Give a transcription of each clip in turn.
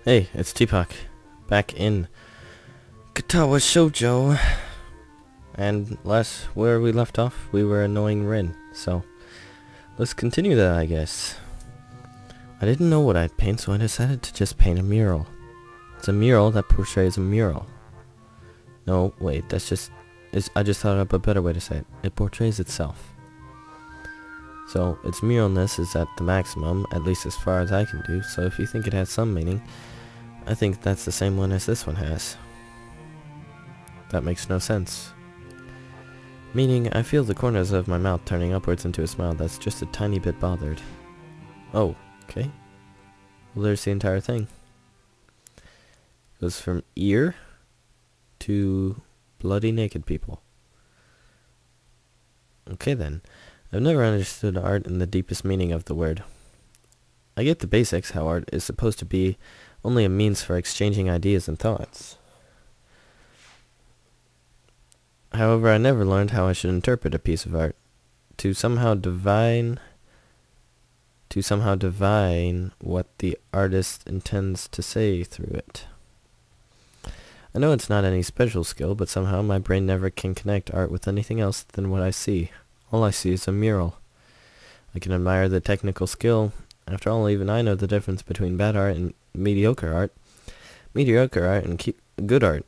Hey, it's Tpok, back in Katawa Shoujo, and where we left off, we were annoying Rin, so let's continue that, I guess. I didn't know what I'd paint, so I decided to just paint a mural. It's a mural that portrays a mural. No, wait, I just thought up a better way to say it. It portrays itself. So, its muralness is at the maximum, at least as far as I can do, so if you think it has some meaning, I think that's the same one as this one has. That makes no sense. Meaning, I feel the corners of my mouth turning upwards into a smile that's just a tiny bit bothered. Oh, okay. Well, there's the entire thing. It goes from ear to bloody naked people. Okay then. I've never understood art in the deepest meaning of the word. I get the basics, how art is supposed to be only a means for exchanging ideas and thoughts. However, I never learned how I should interpret a piece of art, to somehow divine what the artist intends to say through it. I know it's not any special skill, but somehow my brain never can connect art with anything else than what I see. All I see is a mural. I can admire the technical skill. After all, even I know the difference between bad art and mediocre art. Mediocre art and good art.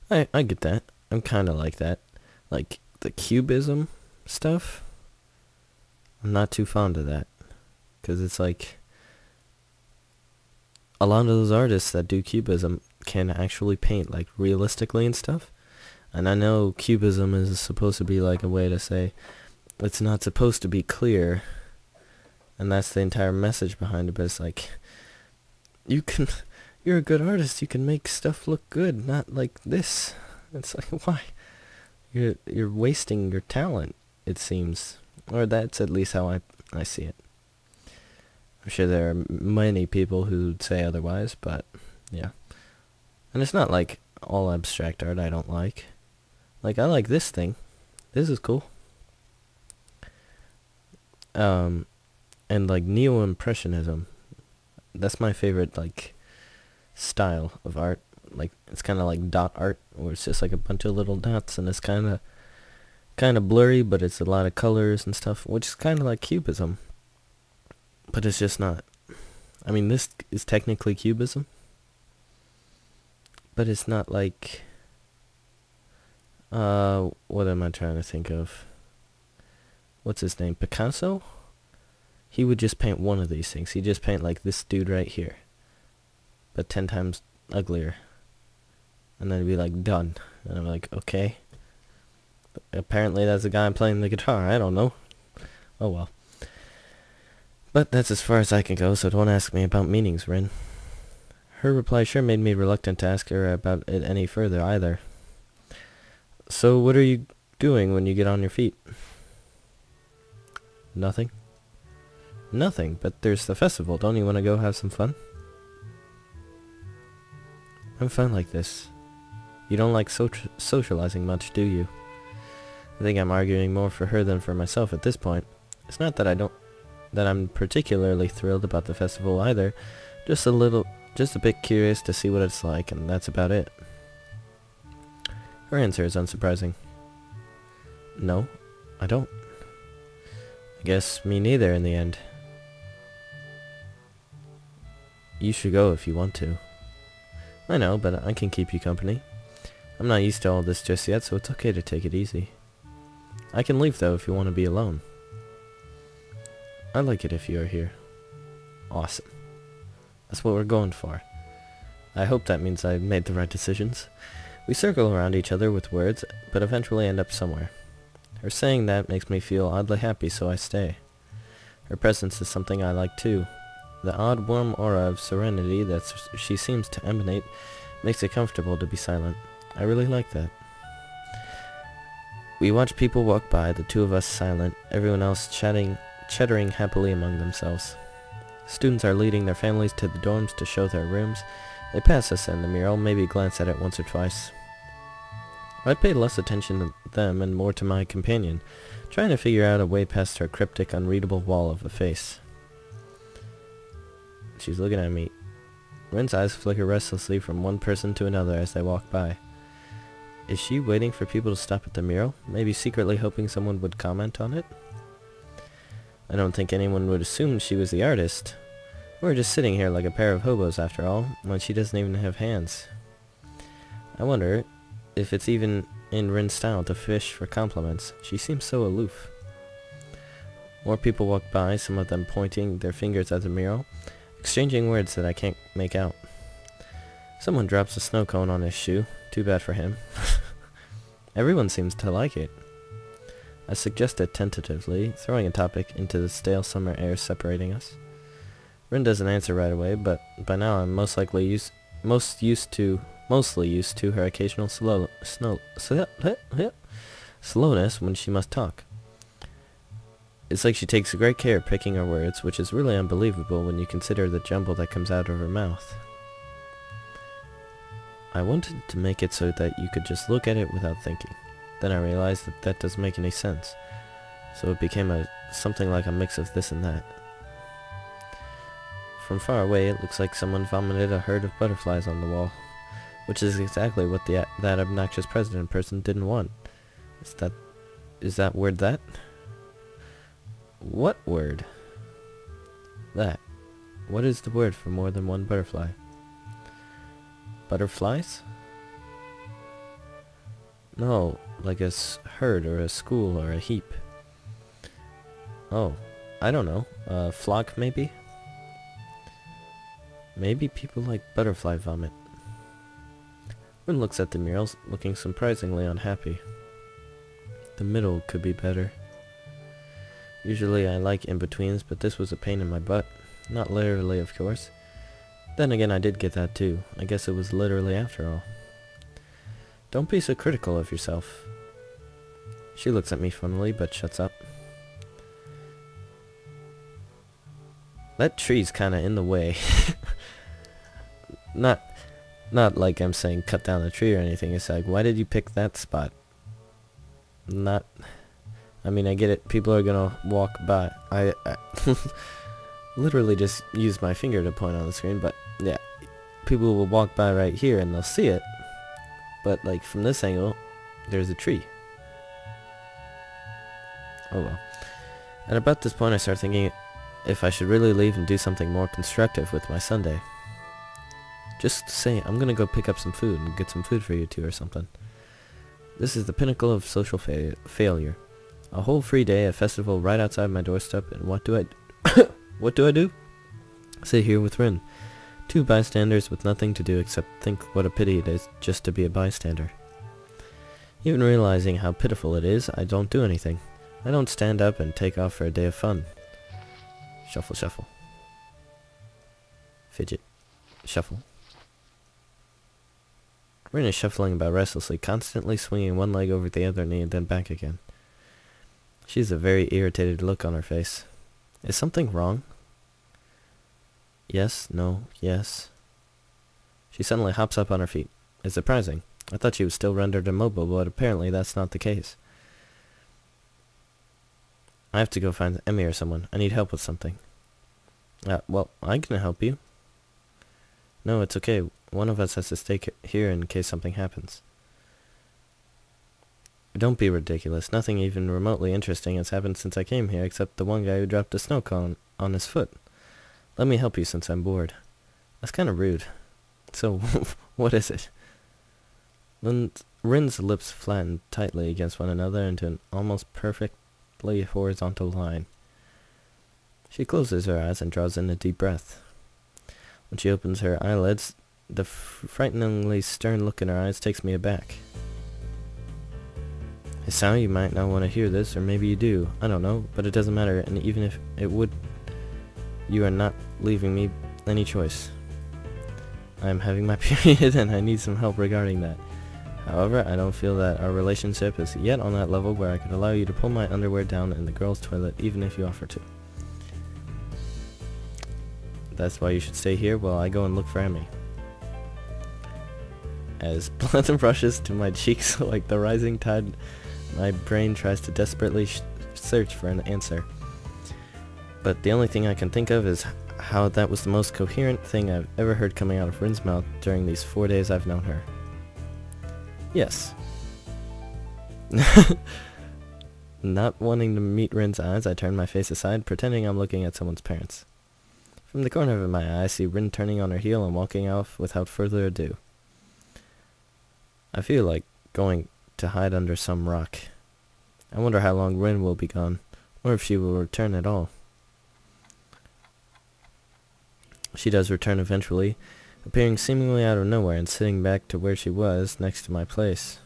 I get that. I'm kind of like that. Like, the cubism stuff, I'm not too fond of that. Because it's like, a lot of those artists that do cubism can actually paint, like, realistically and stuff. And I know cubism is supposed to be like a way to say, it's not supposed to be clear. And that's the entire message behind it, but it's like, you're a good artist, you can make stuff look good, not like this. It's like, why? You're wasting your talent, it seems. Or that's at least how I see it. I'm sure there are many people who'd say otherwise, but yeah. And it's not like all abstract art I don't like. Like, I like this thing. This is cool. And like neo-impressionism, that's my favorite like style of art. Like, it's kind of like dot art, where it's just like a bunch of little dots, and it's kind of blurry, but it's a lot of colors and stuff, which is kind of like cubism, but it's just not. I mean, this is technically cubism, but it's not like what am I trying to think of? What's his name? Picasso? He would just paint one of these things. He'd just paint like this dude right here, but 10 times uglier. And then it'd be like, done. And I'm like, okay. Apparently that's the guy playing the guitar. I don't know. Oh well. But that's as far as I can go, so don't ask me about meanings, Rin. Her reply sure made me reluctant to ask her about it any further either. So what are you doing when you get on your feet? Nothing. Nothing, but there's the festival. Don't you want to go have some fun? I'm fine like this. You don't like socializing much, do you? I think I'm arguing more for her than for myself at this point. It's not that I'm particularly thrilled about the festival either. Just a bit curious to see what it's like, and that's about it. Her answer is unsurprising. No, I don't. I guess me neither in the end. You should go if you want to. I know, but I can keep you company. I'm not used to all this just yet, so it's okay to take it easy. I can leave though if you want to be alone. I like it if you're here. Awesome. That's what we're going for. I hope that means I made the right decisions. We circle around each other with words, but eventually end up somewhere. Her saying that makes me feel oddly happy, so I stay. Her presence is something I like too. The odd warm aura of serenity that she seems to emanate makes it comfortable to be silent. I really like that. We watch people walk by, the two of us silent, everyone else chattering happily among themselves. Students are leading their families to the dorms to show their rooms. They pass us in the mural, maybe glance at it once or twice. I paid less attention to them and more to my companion, trying to figure out a way past her cryptic, unreadable wall of a face. she's looking at me. Rin's eyes flicker restlessly from one person to another as they walk by. Is she waiting for people to stop at the mural? Maybe secretly hoping someone would comment on it? I don't think anyone would assume she was the artist. We're just sitting here like a pair of hobos after all, when she doesn't even have hands. I wonder if it's even in Rin's style to fish for compliments. She seems so aloof. More people walk by, some of them pointing their fingers at the mural, exchanging words that I can't make out. Someone drops a snow cone on his shoe. Too bad for him. Everyone seems to like it. I suggested tentatively, throwing a topic into the stale summer air separating us. Rin doesn't answer right away, but by now I'm mostly used to her occasional slowness when she must talk. It's like she takes great care picking her words, which is really unbelievable when you consider the jumble that comes out of her mouth. I wanted to make it so that you could just look at it without thinking. Then I realized that that doesn't make any sense. So it became something like a mix of this and that. From far away, it looks like someone vomited a herd of butterflies on the wall, which is exactly what that obnoxious president person didn't want. Is that word that? What word? That. What is the word for more than one butterfly? Butterflies? No, like a herd or a school or a heap. Oh, I don't know. Flock maybe? Maybe people like butterfly vomit. Rin looks at the murals, looking surprisingly unhappy. The middle could be better. Usually I like in-betweens, but this was a pain in my butt. Not literally, of course. Then again, I did get that too. I guess it was literally after all. Don't be so critical of yourself. She looks at me funnily, but shuts up. That tree's kinda in the way. Not like I'm saying cut down the tree or anything. It's like, why did you pick that spot? I mean, I get it. People are gonna walk by. I literally just used my finger to point on the screen, but yeah. People will walk by right here and they'll see it. But like from this angle, there's a tree. Oh well. At about this point I start thinking if I should really leave and do something more constructive with my Sunday. Just say, I'm gonna go pick up some food and get some food for you two or something. This is the pinnacle of social failure. A whole free day, a festival right outside my doorstep, and what do I do? What do I do? Sit here with Rin. Two bystanders with nothing to do except think what a pity it is just to be a bystander. Even realizing how pitiful it is, I don't do anything. I don't stand up and take off for a day of fun. Shuffle, shuffle. Fidget. Shuffle. Rin is shuffling about restlessly, constantly swinging one leg over the other knee and then back again. She has a very irritated look on her face. Is something wrong? Yes, no, yes. She suddenly hops up on her feet. It's surprising. I thought she was still rendered immobile, but apparently that's not the case. I have to go find Emmy or someone. I need help with something. Well, I can help you. No, it's okay. One of us has to stay here in case something happens. Don't be ridiculous. Nothing even remotely interesting has happened since I came here, except the one guy who dropped a snow cone on his foot. Let me help you since I'm bored. That's kind of rude. So, what is it? Rin's lips flattened tightly against one another into an almost perfectly horizontal line. She closes her eyes and draws in a deep breath. When she opens her eyelids, the frighteningly stern look in her eyes takes me aback. Hisao, you might not want to hear this, or maybe you do. I don't know, but it doesn't matter, and even if it would, you are not leaving me any choice. I am having my period, and I need some help regarding that. However, I don't feel that our relationship is yet on that level where I could allow you to pull my underwear down in the girls' toilet, even if you offer to. That's why you should stay here while I go and look for Emmy. As blood rushes to my cheeks like the rising tide, my brain tries to desperately search for an answer. But the only thing I can think of is how that was the most coherent thing I've ever heard coming out of Rin's mouth during these 4 days I've known her. Yes. Not wanting to meet Rin's eyes, I turn my face aside, pretending I'm looking at someone's parents. From the corner of my eye, I see Rin turning on her heel and walking off without further ado. I feel like going to hide under some rock. I wonder how long Rin will be gone, or if she will return at all. She does return eventually, appearing seemingly out of nowhere and sitting back to where she was, next to my place.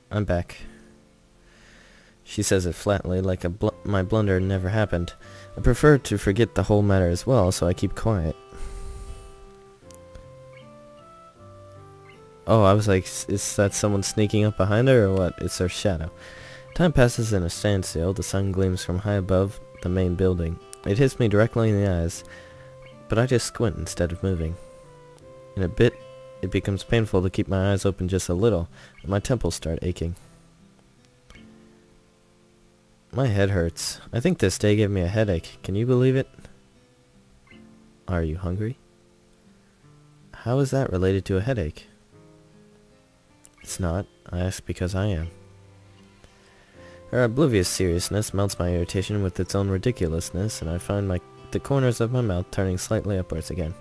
I'm back. She says it flatly, like my blunder never happened. I prefer to forget the whole matter as well, so I keep quiet. Oh, I was like, is that someone sneaking up behind her, or what? It's her shadow. Time passes in a standstill. The sun gleams from high above the main building. It hits me directly in the eyes, but I just squint instead of moving. In a bit, it becomes painful to keep my eyes open just a little, and my temples start aching. My head hurts. I think this day gave me a headache. Can you believe it? Are you hungry? How is that related to a headache? It's not. I ask because I am. Her oblivious seriousness melts my irritation with its own ridiculousness, and I find the corners of my mouth turning slightly upwards again.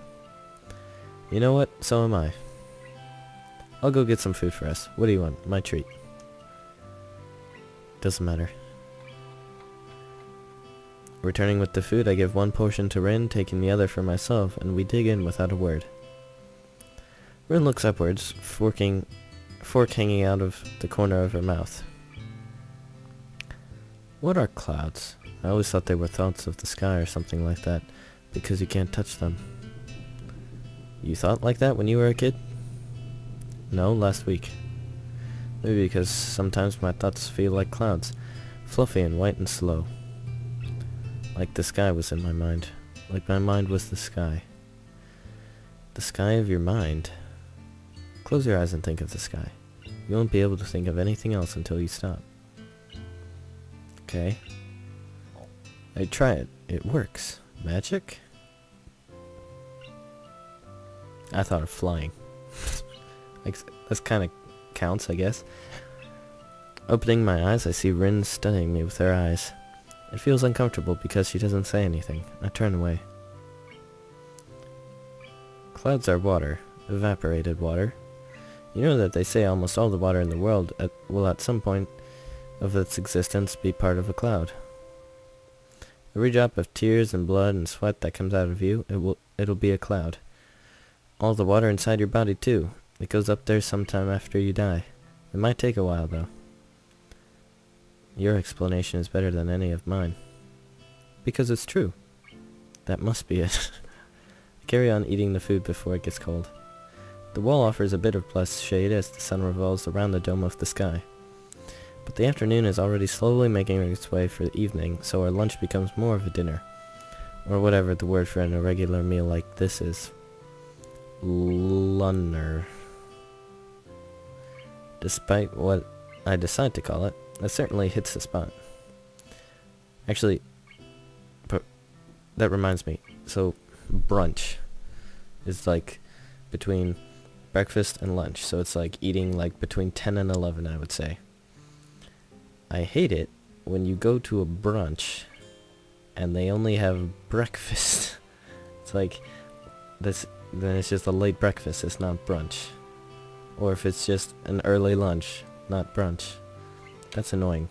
You know what? So am I. I'll go get some food for us. What do you want? My treat. Doesn't matter. Returning with the food, I give one portion to Rin, taking the other for myself, and we dig in without a word. Rin looks upwards, fork hanging out of the corner of her mouth. What are clouds? I always thought they were thoughts of the sky or something like that, because you can't touch them. You thought like that when you were a kid? No, last week. Maybe because sometimes my thoughts feel like clouds, fluffy and white and slow. Like the sky was in my mind. Like my mind was the sky. The sky of your mind. Close your eyes and think of the sky. You won't be able to think of anything else until you stop. Okay. I try it. It works. Magic? I thought of flying. Like, this kind of counts, I guess. Opening my eyes, I see Rin studying me with her eyes. It feels uncomfortable because she doesn't say anything. I turn away. Clouds are water. Evaporated water. You know that they say almost all the water in the world will at some point of its existence be part of a cloud. Every drop of tears and blood and sweat that comes out of you, it'll be a cloud. All the water inside your body too. It goes up there sometime after you die. It might take a while though. Your explanation is better than any of mine. Because it's true. That must be it. Carry on eating the food before it gets cold. The wall offers a bit of blessed shade as the sun revolves around the dome of the sky. But the afternoon is already slowly making its way for the evening, so our lunch becomes more of a dinner. Or whatever the word for an irregular meal like this is. Lunner. Despite what I decide to call it, it certainly hits the spot. Actually, that reminds me. So, brunch is like between breakfast and lunch. So it's like eating like between 10 and 11, I would say. I hate it when you go to a brunch and they only have breakfast. It's like, then it's just a late breakfast, it's not brunch. Or if it's just an early lunch, not brunch. That's annoying.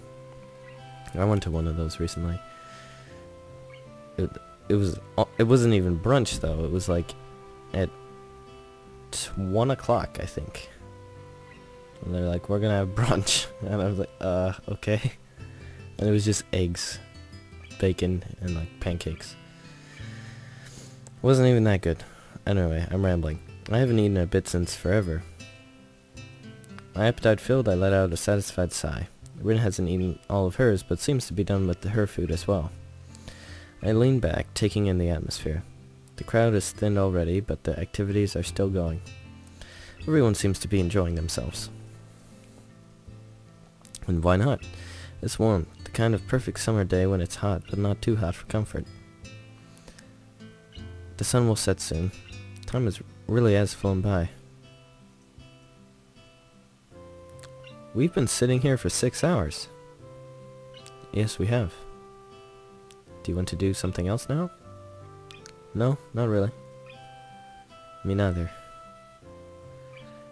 I went to one of those recently. It wasn't even brunch though. It was like at 1 o'clock, I think. And they're like, we're gonna have brunch. And I was like, okay. And it was just eggs, bacon, and like pancakes. Wasn't even that good. Anyway, I'm rambling. I haven't eaten a bit since forever. My appetite filled, I let out a satisfied sigh. Rin hasn't eaten all of hers, but seems to be done with her food as well. I lean back, taking in the atmosphere. The crowd is thinned already, but the activities are still going. Everyone seems to be enjoying themselves. And why not? It's warm, the kind of perfect summer day when it's hot, but not too hot for comfort. The sun will set soon. Time really has flown by. We've been sitting here for 6 hours. Yes, we have. Do you want to do something else now? No, not really. Me neither.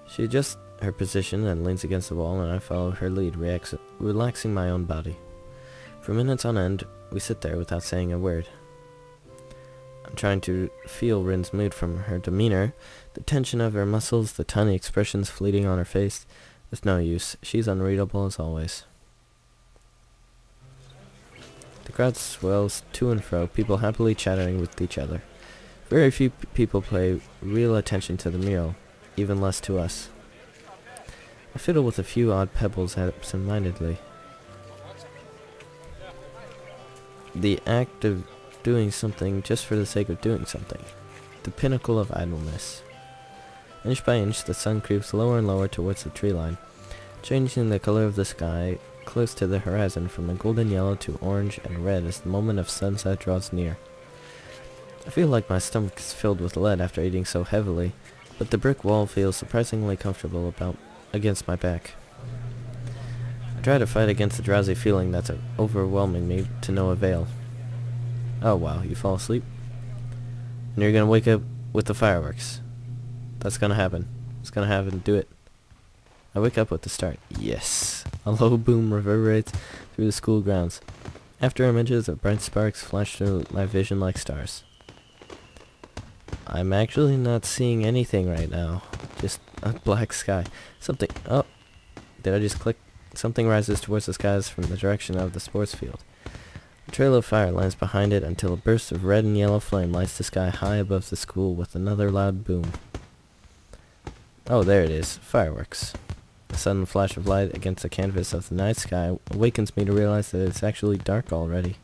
She adjusts her position and leans against the wall, and I follow her lead, relaxing my own body. For minutes on end, we sit there without saying a word. I'm trying to feel Rin's mood from her demeanor, the tension of her muscles, the tiny expressions fleeting on her face. With no use. She's unreadable as always. The crowd swells to and fro, people happily chattering with each other. Very few people pay real attention to the mural, even less to us. I fiddle with a few odd pebbles absent-mindedly. The act of doing something just for the sake of doing something. The pinnacle of idleness. Inch by inch, the sun creeps lower and lower towards the tree line, changing the color of the sky close to the horizon from a golden yellow to orange and red as the moment of sunset draws near. I feel like my stomach is filled with lead after eating so heavily, but the brick wall feels surprisingly comfortable against my back. I try to fight against the drowsy feeling that's overwhelming me to no avail. Oh wow, you fall asleep? And you're gonna wake up with the fireworks. That's gonna happen. It's gonna happen. Do it. I wake up with the start. Yes. A low boom reverberates through the school grounds. After images of bright sparks flash through my vision like stars. I'm actually not seeing anything right now. Just a black sky. Something... Oh. Did I just click? Something rises towards the skies from the direction of the sports field. A trail of fire lands behind it until a burst of red and yellow flame lights the sky high above the school with another loud boom. Oh, there it is. Fireworks. A sudden flash of light against the canvas of the night sky awakens me to realize that it's actually dark already.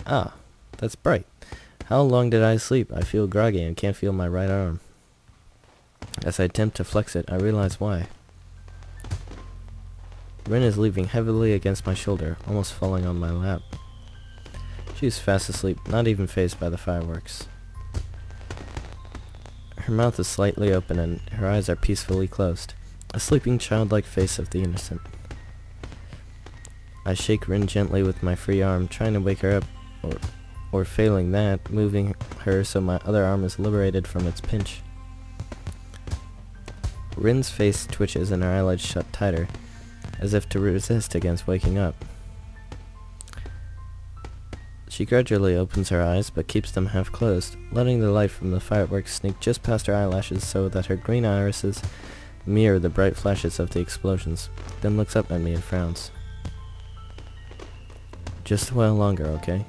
Ah, that's bright. How long did I sleep? I feel groggy and can't feel my right arm. As I attempt to flex it, I realize why. Rin is leaning heavily against my shoulder, almost falling on my lap. She's fast asleep, not even fazed by the fireworks. Her mouth is slightly open and her eyes are peacefully closed. A sleeping childlike face of the innocent. I shake Rin gently with my free arm, trying to wake her up, or failing that, moving her so my other arm is liberated from its pinch. Rin's face twitches and her eyelids shut tighter, as if to resist against waking up. She gradually opens her eyes, but keeps them half closed, letting the light from the fireworks sneak just past her eyelashes so that her green irises mirror the bright flashes of the explosions, then looks up at me and frowns. Just a while longer, okay?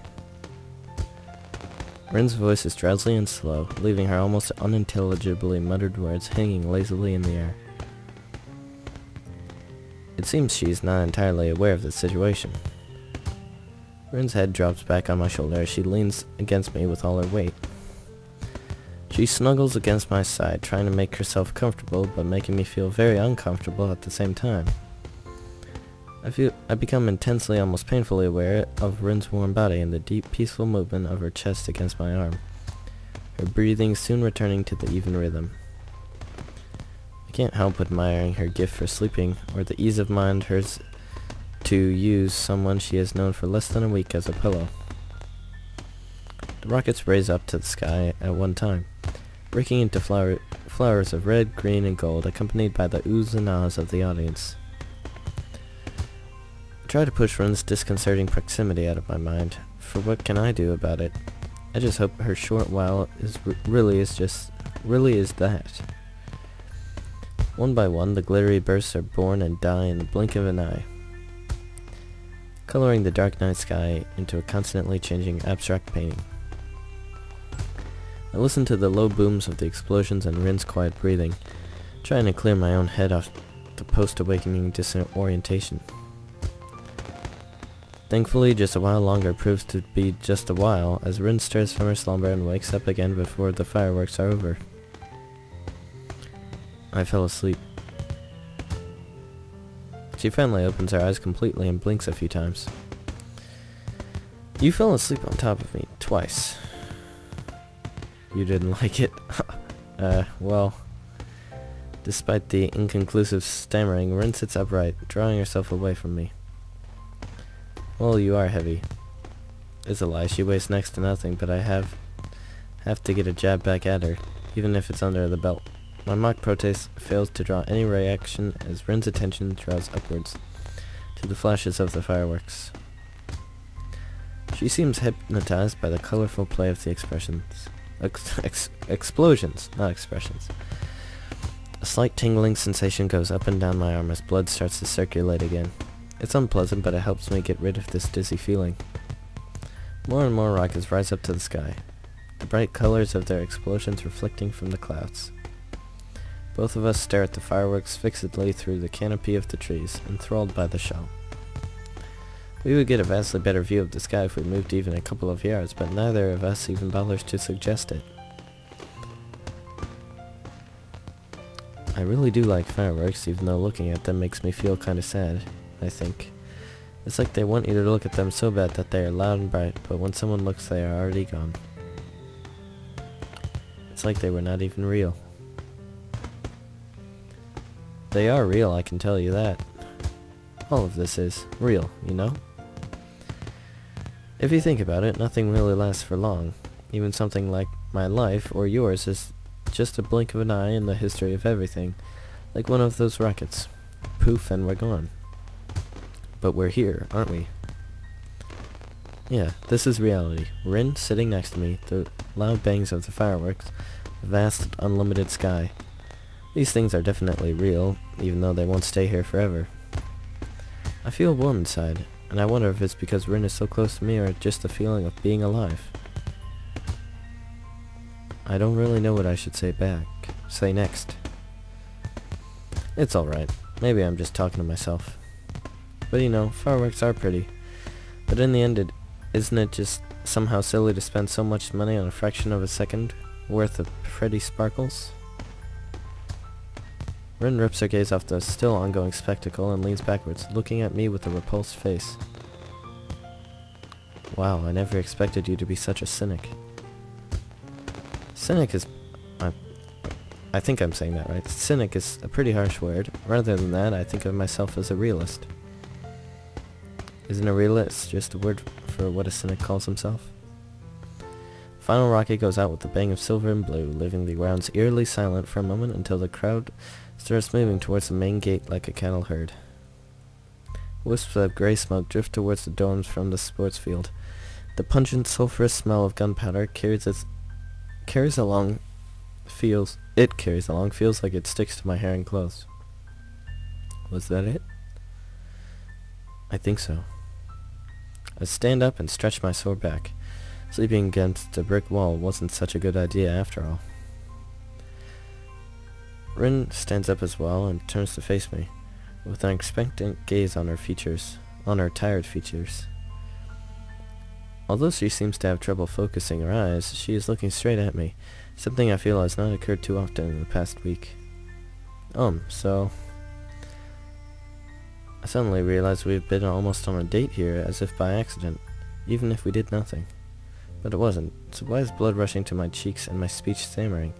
Rin's voice is drowsy and slow, leaving her almost unintelligibly muttered words hanging lazily in the air. It seems she's not entirely aware of the situation. Rin's head drops back on my shoulder as she leans against me with all her weight. She snuggles against my side, trying to make herself comfortable, but making me feel very uncomfortable at the same time. I become intensely, almost painfully aware of Rin's warm body and the deep, peaceful movement of her chest against my arm. Her breathing soon returning to the even rhythm. I can't help admiring her gift for sleeping, or the ease of mind hers to use someone she has known for less than a week as a pillow. The rockets raise up to the sky at one time, breaking into flowers of red, green, and gold, accompanied by the oohs and ahs of the audience. I try to push Rin's disconcerting proximity out of my mind, for what can I do about it? I just hope her short while really is that. One by one, the glittery bursts are born and die in the blink of an eye, coloring the dark night sky into a constantly changing abstract painting. I listen to the low booms of the explosions and Rin's quiet breathing, trying to clear my own head off the post-awakening disorientation. Thankfully, just a while longer proves to be just a while, as Rin stirs from her slumber and wakes up again before the fireworks are over. I fell asleep. She finally opens her eyes completely and blinks a few times. You fell asleep on top of me, twice. You didn't like it? Well, despite the inconclusive stammering, Rin sits upright, drawing herself away from me. Well, you are heavy. It's a lie, she weighs next to nothing, but I have to get a jab back at her, even if it's under the belt. My mock protest fails to draw any reaction as Rin's attention draws upwards, to the flashes of the fireworks. She seems hypnotized by the colorful play of the expressions. Explosions, not expressions. A slight tingling sensation goes up and down my arm as blood starts to circulate again. It's unpleasant, but it helps me get rid of this dizzy feeling. More and more rockets rise up to the sky, the bright colors of their explosions reflecting from the clouds. Both of us stare at the fireworks fixedly through the canopy of the trees, enthralled by the show. We would get a vastly better view of the sky if we moved even a couple of yards, but neither of us even bothers to suggest it. I really do like fireworks, even though looking at them makes me feel kinda sad, I think. It's like they want you to look at them so bad that they are loud and bright, but when someone looks they are already gone. It's like they were not even real. They are real, I can tell you that. All of this is real, you know? If you think about it, nothing really lasts for long. Even something like my life, or yours, is just a blink of an eye in the history of everything. Like one of those rockets. Poof, and we're gone. But we're here, aren't we? Yeah, this is reality. Rin sitting next to me, the loud bangs of the fireworks, the vast, unlimited sky. These things are definitely real, even though they won't stay here forever. I feel warm inside, and I wonder if it's because Rin is so close to me or just the feeling of being alive. I don't really know what I should say next. It's alright. Maybe I'm just talking to myself. But you know, fireworks are pretty. But in the end, isn't it just somehow silly to spend so much money on a fraction of a second worth of pretty sparkles? Rin rips her gaze off the still ongoing spectacle and leans backwards, looking at me with a repulsed face. Wow, I never expected you to be such a cynic. Cynic is... I think I'm saying that right. Cynic is a pretty harsh word. Rather than that, I think of myself as a realist. Isn't a realist just a word for what a cynic calls himself? Final rocket goes out with a bang of silver and blue, leaving the grounds eerily silent for a moment until the crowd starts moving towards the main gate like a cattle herd. Wisps of grey smoke drift towards the dorms from the sports field. The pungent, sulphurous smell of gunpowder carries along feels like it sticks to my hair and clothes. Was that it? I think so. I stand up and stretch my sore back. Sleeping against a brick wall wasn't such a good idea after all. Rin stands up as well and turns to face me, with an expectant gaze on her tired features. Although she seems to have trouble focusing her eyes, she is looking straight at me, something I feel has not occurred too often in the past week. So... I suddenly realized we've been almost on a date here, as if by accident, even if we did nothing. But it wasn't, so why is blood rushing to my cheeks and my speech stammering?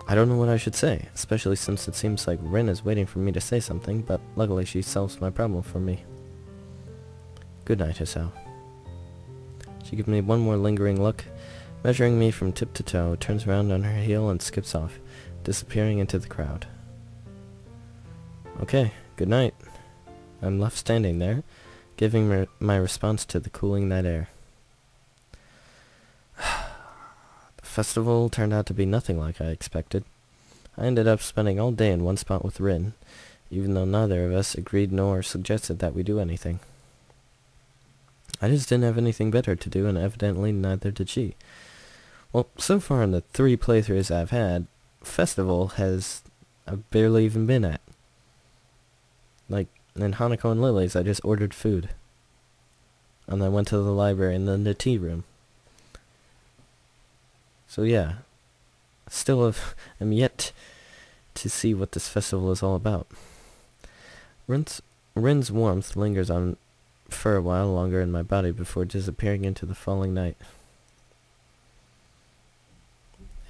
I don't know what I should say, especially since it seems like Rin is waiting for me to say something, but luckily she solves my problem for me. Good night, Hisao. She gives me one more lingering look, measuring me from tip to toe, turns around on her heel and skips off, disappearing into the crowd. Okay, good night. I'm left standing there, giving my response to the cooling night air. The festival turned out to be nothing like I expected. I ended up spending all day in one spot with Rin, even though neither of us agreed nor suggested that we do anything. I just didn't have anything better to do, and evidently neither did she. Well, so far in the 3 playthroughs I've had, festival I've barely even been at. Like, in Hanako and Lily's, I just ordered food. And I went to the library and then the tea room. So yeah, still am yet to see what this festival is all about. Rin's warmth lingers on for a while longer in my body before disappearing into the falling night.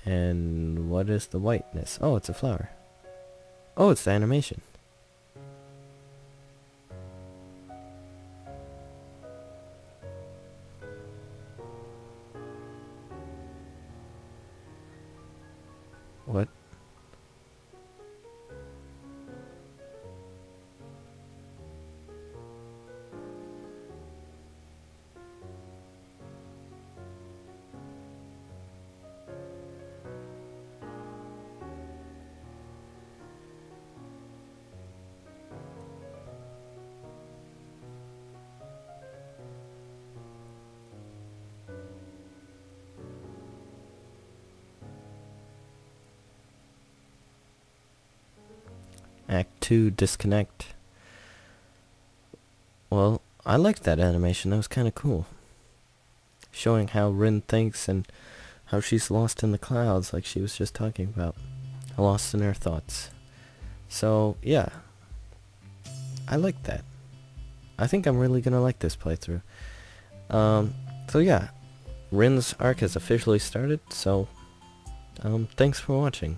And what is the whiteness? Oh, it's a flower. Oh, it's the animation. What? Act 2, disconnect. Well, I liked that animation. That was kind of cool. Showing how Rin thinks and how she's lost in the clouds, like she was just talking about. Lost in her thoughts. So, yeah. I like that. I think I'm really gonna like this playthrough. So yeah. Rin's arc has officially started, so, thanks for watching.